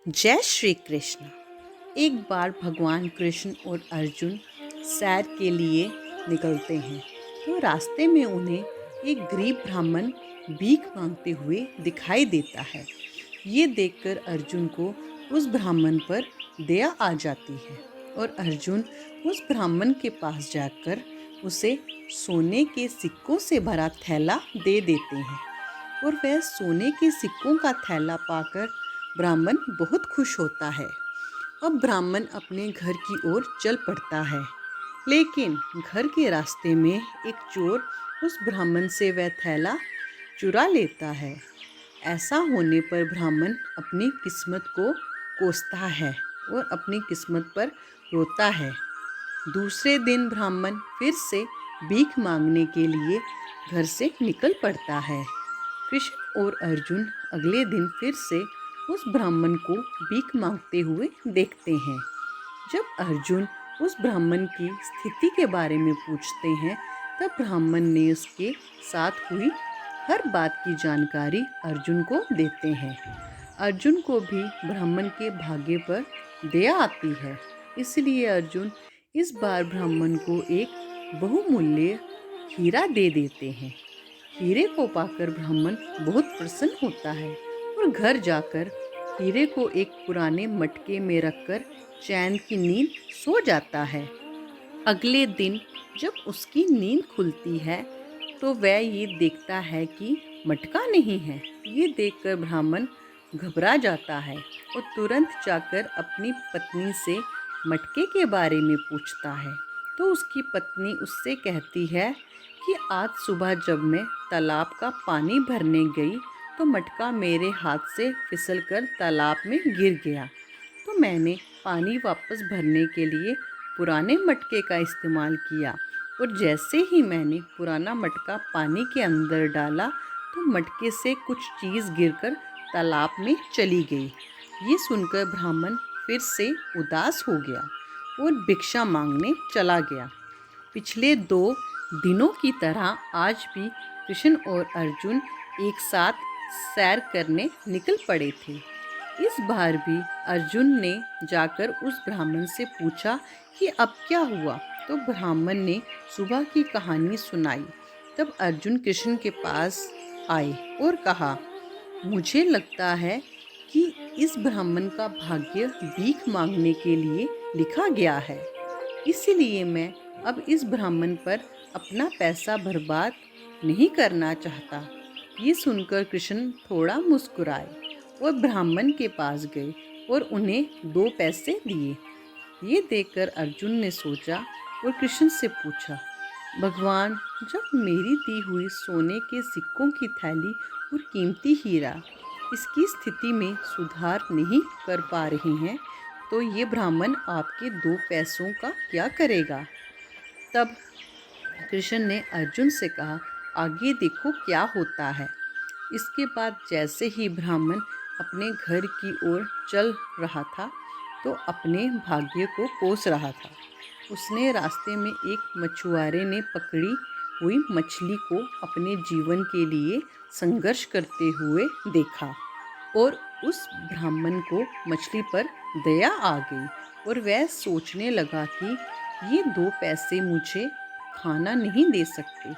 जय श्री कृष्ण। एक बार भगवान कृष्ण और अर्जुन सैर के लिए निकलते हैं तो रास्ते में उन्हें एक गरीब ब्राह्मण भीख मांगते हुए दिखाई देता है। ये देखकर अर्जुन को उस ब्राह्मण पर दया आ जाती है और अर्जुन उस ब्राह्मण के पास जाकर उसे सोने के सिक्कों से भरा थैला दे देते हैं और वह सोने के सिक्कों का थैला पाकर ब्राह्मण बहुत खुश होता है। अब ब्राह्मण अपने घर की ओर चल पड़ता है, लेकिन घर के रास्ते में एक चोर उस ब्राह्मण से वह थैला चुरा लेता है। ऐसा होने पर ब्राह्मण अपनी किस्मत को कोसता है और अपनी किस्मत पर रोता है। दूसरे दिन ब्राह्मण फिर से भीख मांगने के लिए घर से निकल पड़ता है। कृष्ण और अर्जुन अगले दिन फिर से उस ब्राह्मण को भीख मांगते हुए देखते हैं। जब अर्जुन उस ब्राह्मण की स्थिति के बारे में पूछते हैं, तब ब्राह्मण ने उसके साथ हुई हर बात की जानकारी अर्जुन को देते हैं। अर्जुन को भी ब्राह्मण के भाग्य पर दया आती है, इसलिए अर्जुन इस बार ब्राह्मण को एक बहुमूल्य हीरा दे देते हैं। हीरे को पाकर ब्राह्मण बहुत प्रसन्न होता है और घर जाकर हीरे को एक पुराने मटके में रखकर चैन की नींद सो जाता है। अगले दिन जब उसकी नींद खुलती है तो वह ये देखता है कि मटका नहीं है। ये देखकर ब्राह्मण घबरा जाता है और तुरंत जाकर अपनी पत्नी से मटके के बारे में पूछता है। तो उसकी पत्नी उससे कहती है कि आज सुबह जब मैं तालाब का पानी भरने गई तो मटका मेरे हाथ से फिसलकर तालाब में गिर गया। तो मैंने पानी वापस भरने के लिए पुराने मटके का इस्तेमाल किया और जैसे ही मैंने पुराना मटका पानी के अंदर डाला तो मटके से कुछ चीज़ गिरकर तालाब में चली गई। ये सुनकर ब्राह्मण फिर से उदास हो गया और भिक्षा मांगने चला गया। पिछले 2 दिनों की तरह आज भी कृष्ण और अर्जुन एक साथ सैर करने निकल पड़े थे। इस बार भी अर्जुन ने जाकर उस ब्राह्मण से पूछा कि अब क्या हुआ। तो ब्राह्मण ने सुबह की कहानी सुनाई। तब अर्जुन कृष्ण के पास आए और कहा, मुझे लगता है कि इस ब्राह्मण का भाग्य भीख मांगने के लिए लिखा गया है, इसीलिए मैं अब इस ब्राह्मण पर अपना पैसा बर्बाद नहीं करना चाहता। ये सुनकर कृष्ण थोड़ा मुस्कुराए और ब्राह्मण के पास गए और उन्हें 2 पैसे दिए। ये देखकर अर्जुन ने सोचा और कृष्ण से पूछा, भगवान, जब मेरी दी हुई सोने के सिक्कों की थैली और कीमती हीरा इसकी स्थिति में सुधार नहीं कर पा रहे हैं, तो ये ब्राह्मण आपके 2 पैसों का क्या करेगा। तब कृष्ण ने अर्जुन से कहा, आगे देखो क्या होता है। इसके बाद जैसे ही ब्राह्मण अपने घर की ओर चल रहा था तो अपने भाग्य को कोस रहा था। उसने रास्ते में एक मछुआरे ने पकड़ी हुई मछली को अपने जीवन के लिए संघर्ष करते हुए देखा और उस ब्राह्मण को मछली पर दया आ गई और वह सोचने लगा कि ये 2 पैसे मुझे खाना नहीं दे सकते,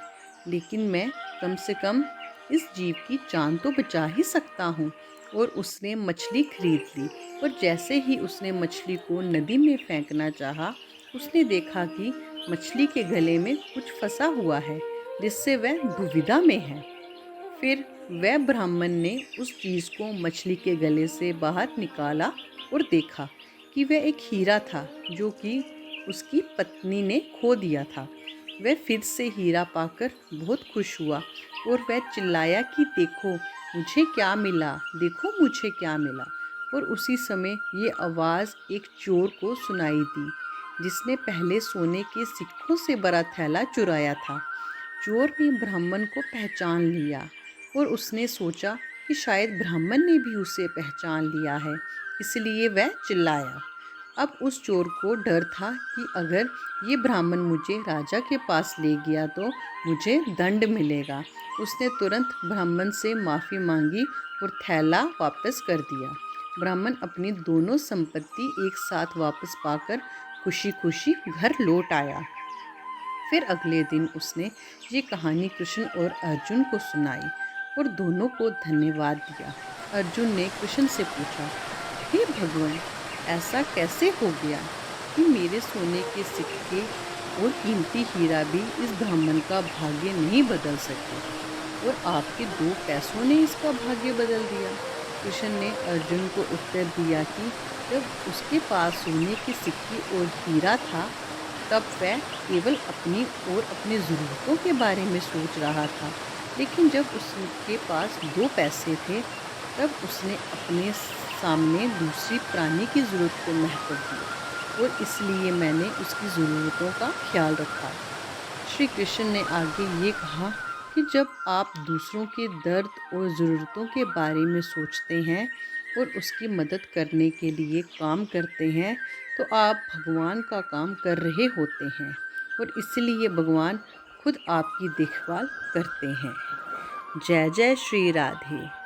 लेकिन मैं कम से कम इस जीव की जान तो बचा ही सकता हूँ। और उसने मछली खरीद ली और जैसे ही उसने मछली को नदी में फेंकना चाहा, उसने देखा कि मछली के गले में कुछ फंसा हुआ है जिससे वह दुविधा में है। फिर वह ब्राह्मण ने उस चीज़ को मछली के गले से बाहर निकाला और देखा कि वह एक हीरा था जो कि उसकी पत्नी ने खो दिया था। वह फिर से हीरा पाकर बहुत खुश हुआ और वह चिल्लाया कि देखो मुझे क्या मिला, देखो मुझे क्या मिला। और उसी समय ये आवाज़ एक चोर को सुनाई दी जिसने पहले सोने के सिक्कों से भरा थैला चुराया था। चोर ने ब्राह्मण को पहचान लिया और उसने सोचा कि शायद ब्राह्मण ने भी उसे पहचान लिया है, इसलिए वह चिल्लाया। अब उस चोर को डर था कि अगर ये ब्राह्मण मुझे राजा के पास ले गया तो मुझे दंड मिलेगा। उसने तुरंत ब्राह्मण से माफ़ी मांगी और थैला वापस कर दिया। ब्राह्मण अपनी दोनों संपत्ति एक साथ वापस पाकर खुशी खुशी घर लौट आया। फिर अगले दिन उसने ये कहानी कृष्ण और अर्जुन को सुनाई और दोनों को धन्यवाद दिया। अर्जुन ने कृष्ण से पूछा, हे भगवान, ऐसा कैसे हो गया कि मेरे सोने के सिक्के और कीमती हीरा भी इस ब्राह्मण का भाग्य नहीं बदल सके और आपके 2 पैसों ने इसका भाग्य बदल दिया। कृष्ण ने अर्जुन को उत्तर दिया कि जब उसके पास सोने के सिक्के और हीरा था तब वह केवल अपनी और अपनी ज़रूरतों के बारे में सोच रहा था, लेकिन जब उसके पास 2 पैसे थे तब उसने अपने सामने दूसरी प्राणी की ज़रूरत को महत्व दिया और इसलिए मैंने उसकी ज़रूरतों का ख्याल रखा। श्री कृष्ण ने आगे ये कहा कि जब आप दूसरों के दर्द और ज़रूरतों के बारे में सोचते हैं और उसकी मदद करने के लिए काम करते हैं तो आप भगवान का काम कर रहे होते हैं और इसलिए भगवान खुद आपकी देखभाल करते हैं। जय जय श्री राधे।